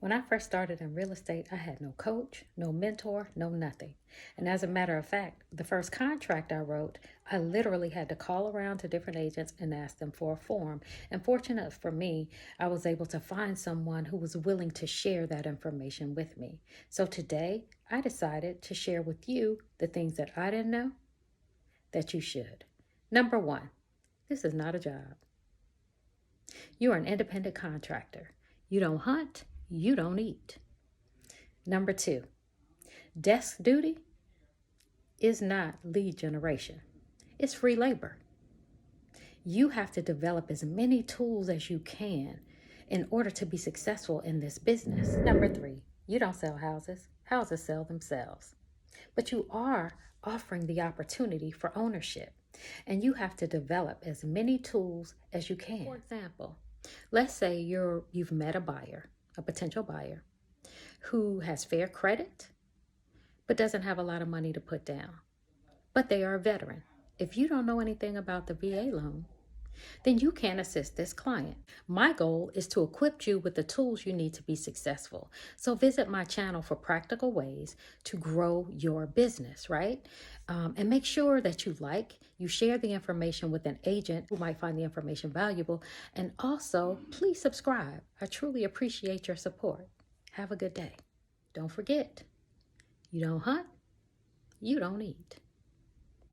When I first started in real estate, I had no coach, no mentor, no nothing. And as a matter of fact, the first contract I wrote, I literally had to call around to different agents and ask them for a form. And fortunate for me, I was able to find someone who was willing to share that information with me. So today, I decided to share with you the things that I didn't know that you should. Number one, this is not a job. You are an independent contractor. You don't hunt, you don't eat. Number two, desk duty is not lead generation. It's free labor. You have to develop as many tools as you can in order to be successful in this business. Number three, you don't sell houses. Houses sell themselves. But you are offering the opportunity for ownership, and you have to develop as many tools as you can. For example, let's say you've met a buyer, a potential buyer, who has fair credit, but doesn't have a lot of money to put down. But they are a veteran. If you don't know anything about the VA loan, then you can't assist this client. My goal is to equip you with the tools you need to be successful. So visit my channel for practical ways to grow your business, right? And make sure that you share the information with an agent who might find the information valuable. And also, please subscribe. I truly appreciate your support. Have a good day. Don't forget, you don't hunt, you don't eat.